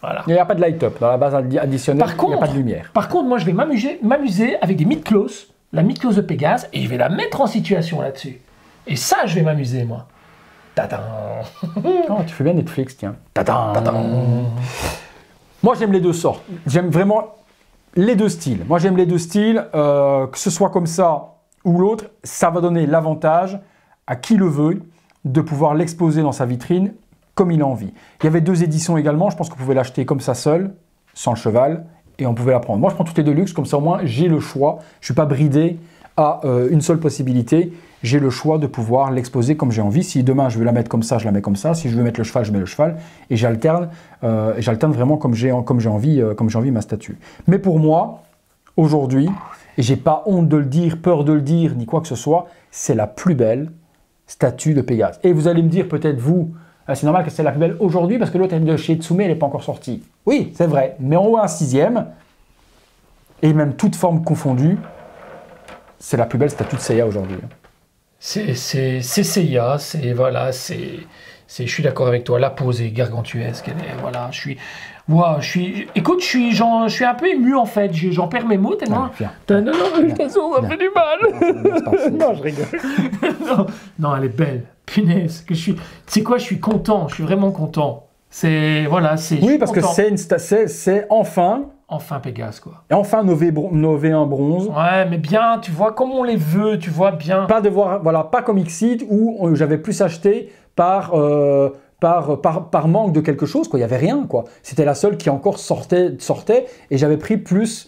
voilà. Il n'y a pas de light-up, dans la base additionnelle, il n'y a pas de lumière. Par contre, moi je vais m'amuser avec des Mythklos, la Mythklos de Pégase, et je vais la mettre en situation là-dessus. Et ça, je vais m'amuser, moi. Tadam. Oh, tu fais bien Netflix, tiens. Tadam. Moi, j'aime les deux sortes. J'aime vraiment... les deux styles. Moi, j'aime les deux styles. Que ce soit comme ça ou l'autre, ça va donner l'avantage à qui le veut de pouvoir l'exposer dans sa vitrine comme il a envie. Il y avait 2 éditions également. Je pense qu'on pouvait l'acheter comme ça seul, sans le cheval, et on pouvait la prendre. Moi, je prends toutes les Deluxe, comme ça au moins, j'ai le choix. Je ne suis pas bridé à une seule possibilité. J'ai le choix de pouvoir l'exposer comme j'ai envie. Si demain, je veux la mettre comme ça, je la mets comme ça. Si je veux mettre le cheval, je mets le cheval. Et j'alterne vraiment comme j'ai envie ma statue. Mais pour moi, aujourd'hui, et j'ai pas honte de le dire, peur de le dire, ni quoi que ce soit, c'est la plus belle statue de Pégase. Et vous allez me dire, peut-être vous, c'est normal que c'est la plus belle aujourd'hui, parce que l'autre de chez Tsume, elle n'est pas encore sortie. Oui, c'est vrai, mais en haut, 1/6, et même toute forme confondue, c'est la plus belle statue de Seiya aujourd'hui. C'est Seiya, je suis d'accord avec toi, la pose est gargantuesque, voilà, écoute, je suis un peu ému en fait, j'en perds mes mots tellement. Non, ça fait du mal. Non, je rigole. non, elle est belle, punaise, tu sais quoi, je suis content, je suis vraiment content. Oui, parce que c'est enfin Pégase, quoi. Et enfin Nové 1 bronze. Ouais, mais bien, tu vois, comme on les veut, tu vois, bien. Pas comme Xseed où j'avais plus acheté par manque de quelque chose, quoi. Il n'y avait rien, quoi. C'était la seule qui encore sortait et j'avais pris plus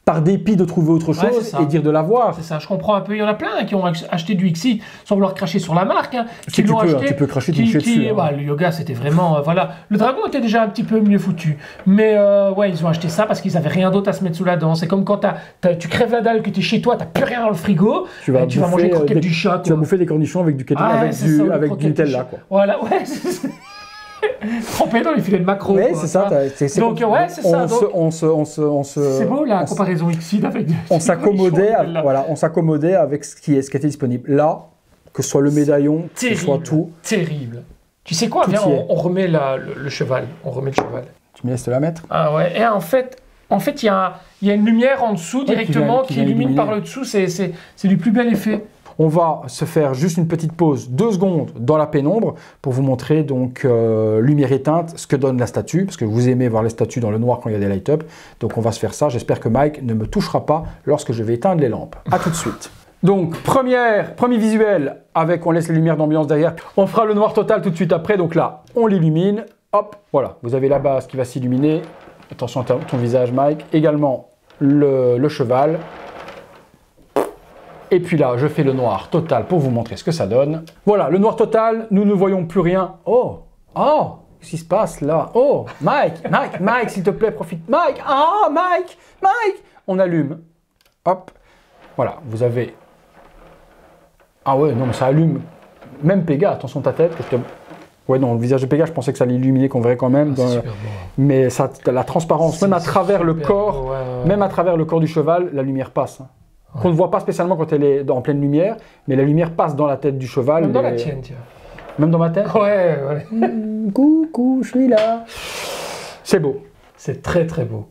par dépit de trouver autre chose et dire de l'avoir. C'est ça, je comprends un peu. Il y en a plein qui ont acheté du XI sans vouloir cracher sur la marque. Hein, tu peux cracher du dessus. Bah, le yoga, c'était vraiment... voilà. Le dragon était déjà un petit peu mieux foutu. Mais ouais, ils ont acheté ça parce qu'ils n'avaient rien d'autre à se mettre sous la dent. C'est comme quand tu crèves la dalle, que tu es chez toi, tu n'as plus rien dans le frigo, tu vas manger des croquettes du chat. Tu vas bouffer des cornichons avec du Nutella. Voilà, ouais, c'est trempé dans les filets de maquereau. Ouais, c'est ça. Donc, ouais, c'est ça. C'est beau la comparaison Xide avec. On s'accommodait avec ce qui était disponible. Là, que ce soit le médaillon, que ce soit tout. Terrible. Tu sais quoi? Viens, on remet le cheval. On remet le cheval. Tu me laisses te la mettre? Ah ouais. Et en fait, il y a une lumière en dessous directement qui illumine par le dessous. C'est du plus bel effet. On va se faire juste une petite pause, 2 secondes dans la pénombre pour vous montrer donc lumière éteinte, ce que donne la statue, parce que vous aimez voir les statues dans le noir quand il y a des light-up. Donc on va se faire ça. J'espère que Mike ne me touchera pas lorsque je vais éteindre les lampes. A tout de suite. Donc premier visuel avec, on laisse les lumières d'ambiance derrière. On fera le noir total tout de suite après. Donc là, on l'illumine. Hop, voilà. Vous avez la base qui va s'illuminer. Attention à ton visage, Mike. Également le cheval. Et puis là, je fais le noir total pour vous montrer ce que ça donne. Voilà, le noir total, nous ne voyons plus rien. Oh, qu'est-ce qui se passe là? Oh, Mike, s'il te plaît, profite. Mike, Mike, on allume. Hop, voilà, vous avez... Ah ouais, non, mais ça allume. Même Pega, attention ta tête. Ouais, non, le visage de Pega, je pensais que ça allait illuminer qu'on verrait quand même. Mais ça, la transparence, même à travers le corps, même à travers le corps du cheval, la lumière passe. Qu'on ne voit pas spécialement quand elle est en pleine lumière, mais la lumière passe dans la tête du cheval. Même dans la tienne, tiens. Même dans ma tête? Ouais. Coucou, je suis là. C'est beau. C'est très très beau.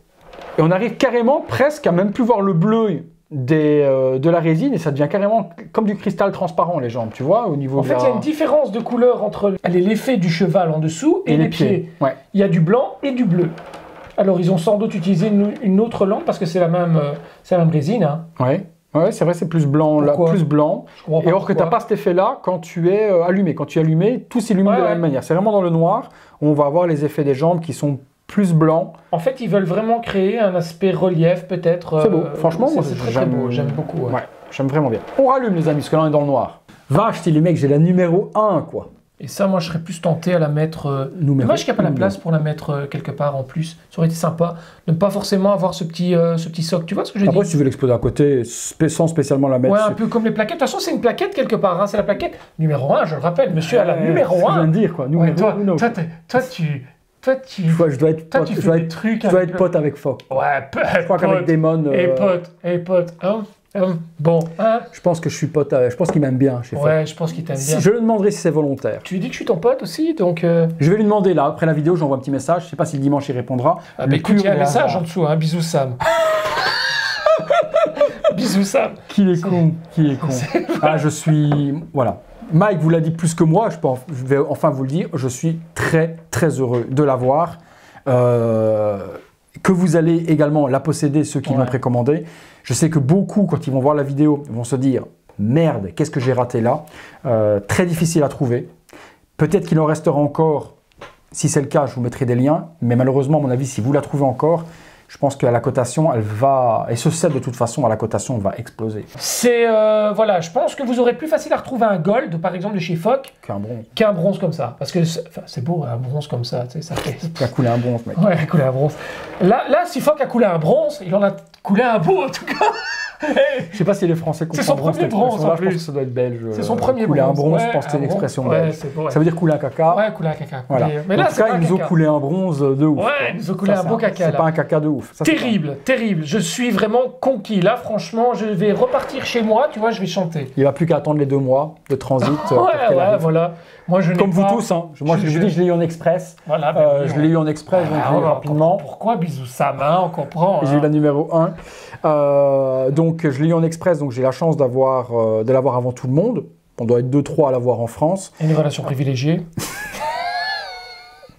Et on arrive carrément presque à même plus voir le bleu de la résine et ça devient carrément comme du cristal transparent les jambes, tu vois, au niveau En fait, il y a une différence de couleur entre l'effet du cheval en dessous et les pieds. Ouais. Il y a du blanc et du bleu. Alors, ils ont sans doute utilisé une autre lampe parce que c'est la même résine. Hein. Ouais, c'est vrai, c'est plus blanc. Plus blanc. Et or que tu n'as pas cet effet-là quand tu es allumé. Quand tu es allumé, tout s'illumine de la même manière. C'est vraiment dans le noir où on va avoir les effets des jambes qui sont plus blancs. En fait, ils veulent vraiment créer un aspect relief, peut-être. C'est beau. Franchement, moi, c'est très beau. J'aime beaucoup. Ouais, j'aime vraiment bien. On rallume, les amis, parce que là, on est dans le noir. Vache, si les mecs, j'ai la numéro 1, quoi. Et ça, moi, je serais plus tenté à la mettre... Dommage qu'il n'y a pas la place pour la mettre quelque part en plus. Ça aurait été sympa de ne pas forcément avoir ce petit socle. Tu vois ce que je dis? Après, si tu veux l'exposer à côté, sans spécialement la mettre... Ouais, un peu comme les plaquettes. De toute façon, c'est une plaquette quelque part. Hein. C'est la plaquette numéro 1, je le rappelle. Monsieur à la numéro 1. Je viens de dire, quoi. Ouais, toi, tu... Je dois être pote avec Fock. Ouais, je crois qu'avec Damon... pote. Bon, hein? Je pense que je suis pote. Je pense qu'il m'aime bien chez Fock. Ouais, je pense qu'il t'aime bien. Je lui demanderai si c'est volontaire. Tu lui dis que je suis ton pote aussi, donc... Je vais lui demander là, après la vidéo, j'envoie un petit message. Je sais pas si le dimanche il répondra. Ah bah écoute, il y a un message en dessous, hein. Bisous Sam. Bisous Sam. Qui est con. Ah, je suis... Voilà. Mike vous l'a dit plus que moi, je vais enfin vous le dire. Je suis très, très heureux de l'avoir. Que vous allez également la posséder, ceux qui l'ont précommandé. Je sais que beaucoup, quand ils vont voir la vidéo, vont se dire « Merde, qu'est-ce que j'ai raté là ?» Très difficile à trouver. Peut-être qu'il en restera encore. Si c'est le cas, je vous mettrai des liens. Mais malheureusement, à mon avis, si vous la trouvez encore, je pense qu'à la cotation, elle va... Et ce set, de toute façon, à la cotation, va exploser. C'est... voilà, je pense que vous aurez plus facile à retrouver un gold, par exemple, de chez Fock, qu'un bronze comme ça. Parce que c'est beau, un bronze comme ça, tu sais, ça fait... Il a coulé un bronze, mec. Ouais, il a coulé un bronze. Là, si Fock a coulé un bronze, il en a coulé un beau, en tout cas. Je sais pas si les Français comprennent. C'est son premier bronze, en plus. Je pense que ça doit être belge. C'est son premier couler bronze. Couler un bronze, je pense que c'est une expression belge. Ça veut dire couler un caca. Ouais, couler un caca. Voilà. Mais là, en tout cas, ils nous ont coulé un bronze de ouf. Ouais, ils nous ont coulé un beau caca. C'est pas un caca de ouf. Ça, terrible. Je suis vraiment conquis. Là, franchement, je vais repartir chez moi, tu vois, je vais chanter. Il n'y a plus qu'à attendre les 2 mois de transit. Voilà. Moi, je comme vous tous, hein. Moi, je vous dis, je l'ai eu en express. Voilà, je l'ai eu en express, donc rapidement. Pourquoi bisous Sam, hein, on comprend. J'ai eu la numéro 1. Donc, je l'ai eu en express, donc j'ai la chance de l'avoir avant tout le monde. On doit être 2-3 à l'avoir en France. Une relation privilégiée.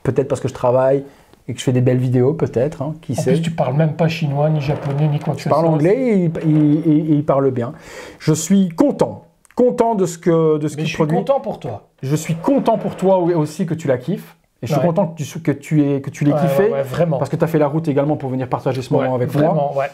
Peut-être parce que je travaille et que je fais des belles vidéos, peut-être. Hein, qui sait. En plus, tu parles même pas chinois, ni japonais, ni quoi que ce soit. Je parle anglais et il parle bien. Je suis content de ce qu'il produit. Je suis content pour toi. Je suis content pour toi aussi que tu la kiffes. Et je suis content que tu l'aies kiffé. Vraiment. Parce que tu as fait la route également pour venir partager ce moment avec moi. Vraiment, ouais.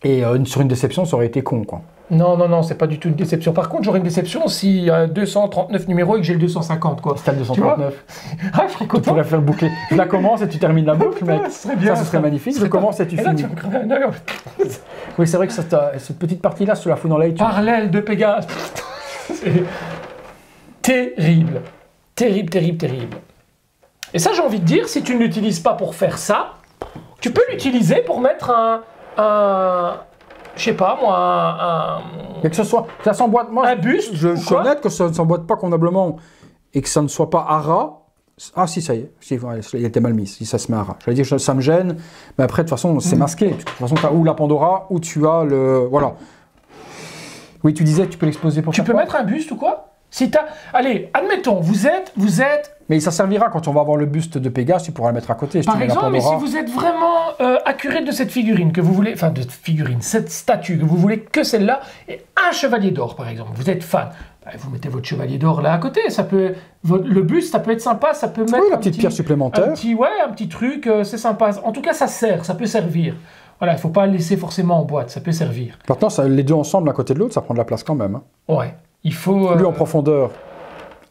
Et sur une déception, ça aurait été con, quoi. Non, non, non, c'est pas du tout une déception. Par contre, j'aurais une déception s'il y a 239 numéros et que j'ai le 250, quoi. C'était le 239. Ah, je serais Tu content. pourrais faire le boucler. Je la commence et tu termines la boucle, mec. Ce serait bien, Ça, ce serait magnifique. Je commence et tu Et là, finis. tu vas me crever un œil. Oui, c'est vrai que cette petite partie-là, je te la fous dans l'iTunes. Parallèle de Pégase. C'est terrible. Terrible, terrible, terrible. Et ça, j'ai envie de dire, si tu ne l'utilises pas pour faire ça, tu peux l'utiliser pour mettre je sais pas moi, Mais que ce soit, que ça s'emboîte. Moi, un buste je ou suis quoi. honnête que ça ne s'emboîte pas convenablement et que ça ne soit pas à ras. Ah si, ça y est, si, ouais, il était mal mis, si ça se met à ras. J'allais dire ça me gêne, mais après de toute façon c'est masqué. Parce que, de toute façon tu as ou la Pandora ou tu as le... Voilà. Oui, tu disais que tu peux l'exposer pour Tu faire peux quoi? mettre un buste ou quoi? Si t'as... Allez, admettons, vous êtes... Mais ça servira quand on va avoir le buste de Pégase, tu pourras le mettre à côté. Si Par tu mets la exemple, mais si Pandora. vous êtes vraiment accuré de cette figurine que vous voulez, enfin de figurine, cette statue que vous voulez que celle-là, et un chevalier d'or par exemple, vous êtes fan, vous mettez votre chevalier d'or là à côté, ça peut, le buste ça peut être sympa, ça peut mettre Oui, la un petite petit- pierre supplémentaire. un petit truc, c'est sympa. En tout cas, ça sert, ça peut servir. Voilà, il faut pas le laisser forcément en boîte, ça peut servir. Maintenant, les deux ensemble, l'un côté de l'autre, ça prend de la place quand même. Hein. Ouais, il faut... Lui en profondeur,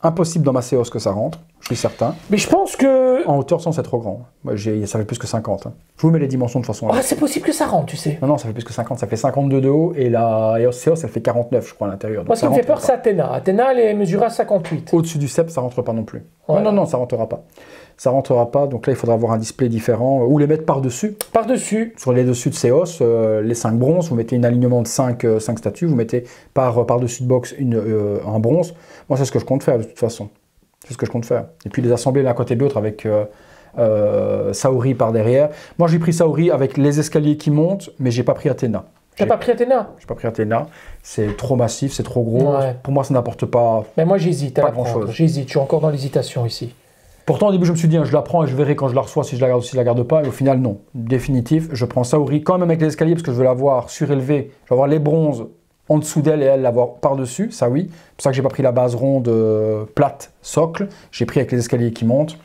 impossible dans ma séance que ça rentre, je suis certain. Mais je pense que... En hauteur, sans c'est trop grand. Moi, ça fait plus que 50. Hein. Je vous mets les dimensions de façon... Ah, c'est possible que ça rentre, tu sais. Non, non, ça fait plus que 50. Ça fait 52 de haut et la séance, elle fait 49, je crois, à l'intérieur. Moi, ce qui me fait peur, c'est Athéna. Athéna, elle est mesurée à 58. Au-dessus du CEP, ça rentre pas non plus. Voilà. Non, non, non, ça rentrera pas. Ça rentrera pas, donc là, il faudra avoir un display différent ou les mettre par-dessus. Par-dessus, Sur les dessus de Céos, les 5 bronzes, vous mettez un alignement de 5 statues, vous mettez par-dessus de box un bronze. Moi, c'est ce que je compte faire de toute façon. C'est ce que je compte faire. Et puis les assembler l'un côté de l'autre avec Saori par derrière. Moi, j'ai pris Saori avec les escaliers qui montent, mais j'ai pas pris Athéna. t'as pas pris Athéna? J'ai pas pris Athéna. C'est trop massif, c'est trop gros. Ouais. Pour moi, ça n'apporte pas. Mais moi, j'hésite à Pas la prendre. grand-chose. J'hésite, je suis encore dans l'hésitation ici. Pourtant, au début, je me suis dit, hein, je la prends et je verrai quand je la reçois si je la garde ou si je la garde pas. Et au final, non. Définitif, je prends Saori quand même avec les escaliers parce que je veux l'avoir surélevée. Je vais avoir les bronzes en dessous d'elle et elle l'avoir par-dessus, ça oui. C'est pour ça que j'ai pas pris la base ronde plate socle. J'ai pris avec les escaliers qui montent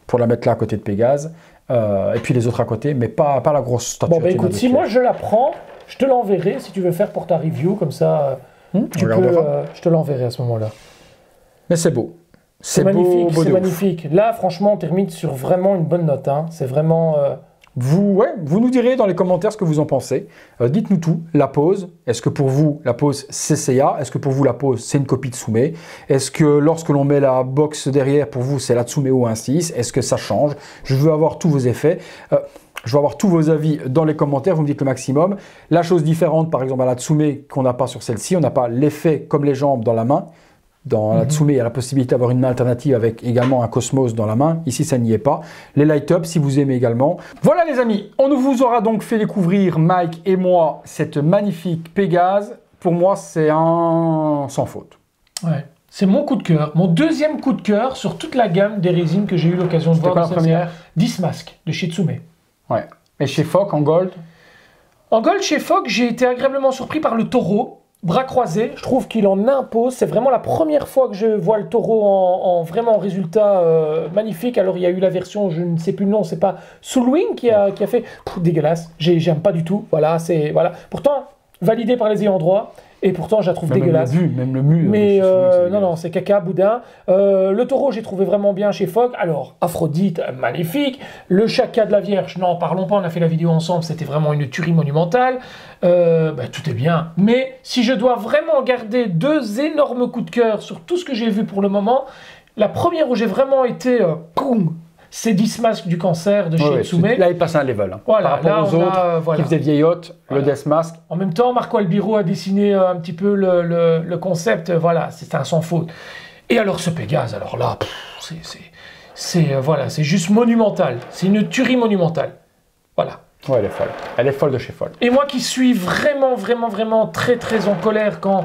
pour la mettre là à côté de Pégase. Et puis les autres à côté, mais pas la grosse statue. Bon, bah Athéna écoute, de si Pierre. moi je la prends, je te l'enverrai si tu veux faire pour ta review, comme ça, On tu peux, regardera. je te l'enverrai à ce moment-là. Mais c'est beau. C'est beau, magnifique, beau c'est de ouf. magnifique. Là, franchement, on termine sur vraiment une bonne note. Hein. C'est vraiment... Vous nous direz dans les commentaires ce que vous en pensez. Dites-nous tout. La pose, est-ce que pour vous, la pose c'est Seiya? Est-ce que pour vous, la pose c'est une copie de Tsume? Est-ce que lorsque l'on met la box derrière, pour vous, c'est la Tsume ou un 6? Est-ce que ça change? Je veux avoir tous vos effets. Je veux avoir tous vos avis dans les commentaires. Vous me dites le maximum. La chose différente, par exemple, à la Tsume qu'on n'a pas sur celle-ci, on n'a pas l'effet comme les jambes dans la main. Dans la Tsume, il y a la possibilité d'avoir une main alternative avec également un Cosmos dans la main. Ici, ça n'y est pas. Les light-up, si vous aimez également. Voilà les amis, on vous aura donc fait découvrir, Mike et moi, cette magnifique Pégase. Pour moi, c'est un sans faute. Ouais. C'est mon coup de cœur, mon deuxième coup de cœur sur toute la gamme des résines que j'ai eu l'occasion de C'était voir quoi dans la cette première? série. Dismask de chez Tsume. Ouais. Et chez Fock, en gold? En gold chez Fogg, j'ai été agréablement surpris par le taureau, bras croisés. Je trouve qu'il en impose. C'est vraiment la première fois que je vois le taureau en vraiment résultat magnifique. Alors il y a eu la version, je ne sais plus le nom, c'est pas Soulwing qui a fait dégueulasse. J'aime pas du tout. Voilà, c'est voilà. Pourtant validé par les ayants droit. Et pourtant, je la trouve dégueulasse. Même le mur. Mais non, c'est caca, boudin. Le taureau, j'ai trouvé vraiment bien chez Fogg. Alors, Aphrodite, magnifique. Le Chaka de la Vierge, n'en parlons pas, on a fait la vidéo ensemble, c'était vraiment une tuerie monumentale. Tout est bien. Mais si je dois vraiment garder deux énormes coups de cœur sur tout ce que j'ai vu pour le moment, la première où j'ai vraiment été... c'est Dismask du cancer de chez Tsume. Là, il passe un level. Hein. Voilà, par rapport là, aux autres voilà. qui faisaient vieillotte, Voilà. le Deathmask. En même temps, Marco Albiro a dessiné un petit peu le concept. Voilà, c'est un sans faute. Et alors ce Pégase, alors là, c'est juste monumental. C'est une tuerie monumentale. Voilà. Ouais, elle est folle. Elle est folle de chez folle. Et moi qui suis vraiment très en colère quand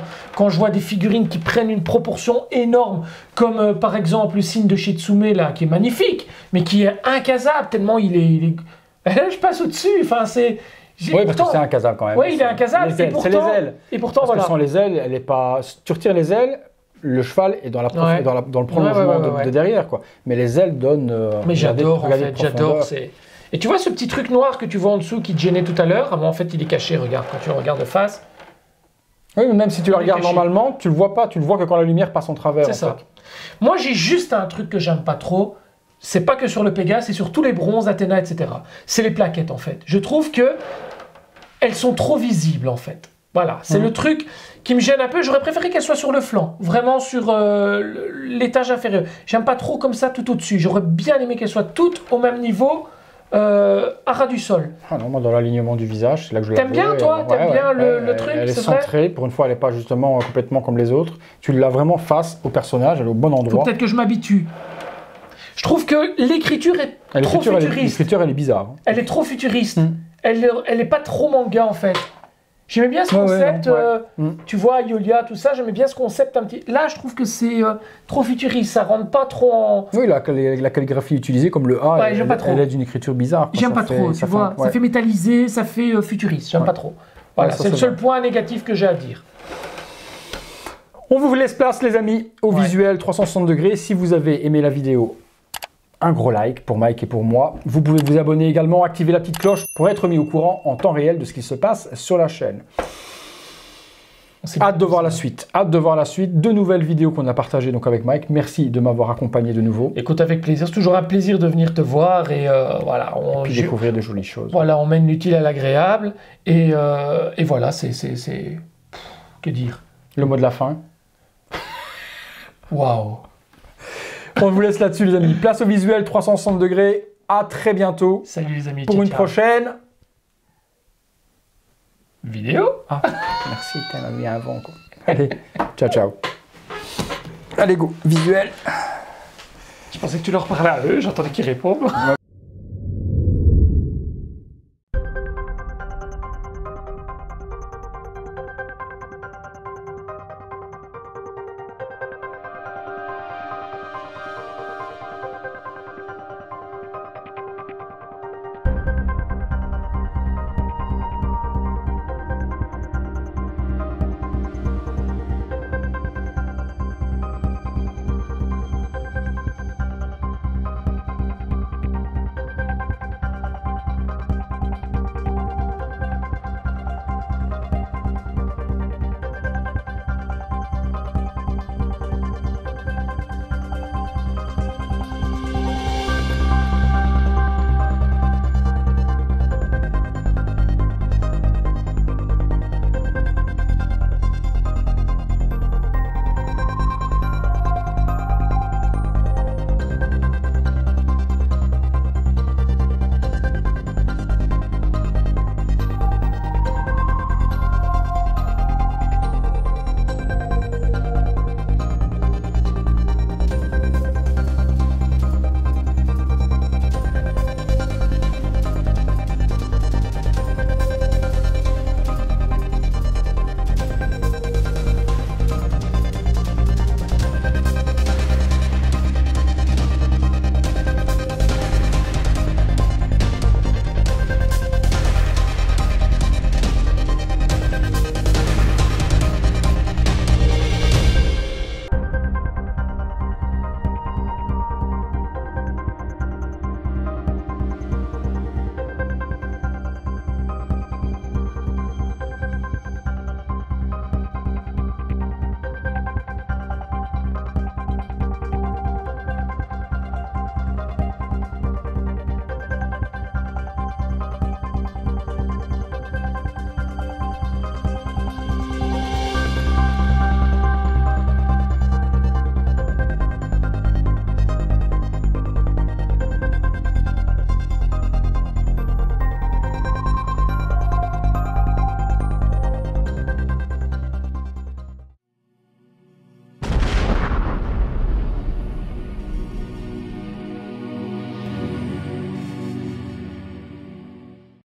je vois des figurines qui prennent une proportion énorme, comme par exemple le signe de chez Tsume là, qui est magnifique, mais qui est incasable tellement il est... Là, je passe au-dessus, enfin c'est... Oui, parce que c'est incasable quand même. Oui, il est incasable. C'est les ailes. Et pourtant, Parce voilà. que sans les ailes, elle est pas... Tu retires les ailes, le cheval est dans, Ouais. dans le prolongement Ouais. de derrière, quoi. Mais les ailes donnent... Mais j'adore, en regardez fait, de profondeur. j'adore. Et tu vois ce petit truc noir que tu vois en dessous qui te gênait tout à l'heure, ah, bon, en fait il est caché, regarde, quand tu le regardes de face. Oui, mais même si tu le regardes normalement, tu le vois pas, tu le vois que quand la lumière passe en travers. C'est ça. Moi j'ai juste un truc que j'aime pas trop, c'est pas que sur le Pégase, c'est sur tous les bronzes, Athéna, etc. C'est les plaquettes en fait. Je trouve que elles sont trop visibles en fait. Voilà, c'est le truc qui me gêne un peu. J'aurais préféré qu'elles soient sur le flanc, vraiment sur l'étage inférieur. J'aime pas trop comme ça tout au-dessus. J'aurais bien aimé qu'elles soient toutes au même niveau, à ras du sol. Ah non, moi dans l'alignement du visage, c'est là que je la T'aimes bien toi? T'aimes bien le truc? Elle est centrée, pour une fois elle n'est pas justement complètement comme les autres. Tu l'as vraiment face au personnage, elle est au bon endroit. Faut peut-être que je m'habitue. Je trouve que l'écriture est trop futuriste. L'écriture elle est bizarre. Hein. Elle est trop futuriste. Elle est pas trop manga en fait. J'aimais bien ce concept, tu vois, Iolia, tout ça, j'aimais bien ce concept un petit... Là, je trouve que c'est trop futuriste, ça rentre pas trop en... Oui, la calligraphie utilisée, comme le A, ouais, elle est d'une écriture bizarre. J'aime pas trop, tu vois, ça fait métallisé, ça fait futuriste, j'aime pas trop. Voilà, c'est le seul point négatif que j'ai à dire. On vous laisse place, les amis, au visuel 360 degrés. Si vous avez aimé la vidéo, un gros like pour Mike et pour moi. Vous pouvez vous abonner également, activer la petite cloche pour être mis au courant en temps réel de ce qui se passe sur la chaîne. Hâte de voir la suite. Hâte de voir la suite. De nouvelles vidéos qu'on a partagées donc avec Mike. Merci de m'avoir accompagné de nouveau. Écoute, avec plaisir. C'est toujours un plaisir de venir te voir et voilà. Et puis découvrir de jolies choses. Voilà, on mène l'utile à l'agréable et voilà, c'est... Que dire? Le mot de la fin. Waouh. On vous laisse là-dessus, les amis. Place au visuel 360 degrés. À très bientôt. Salut les amis. Pour une prochaine vidéo. Ah, merci, t'en as mis un avant. Quoi. Allez, ciao, ciao. Allez, go, visuel. Je pensais que tu leur parlais à eux, j'entendais qu'ils répondent.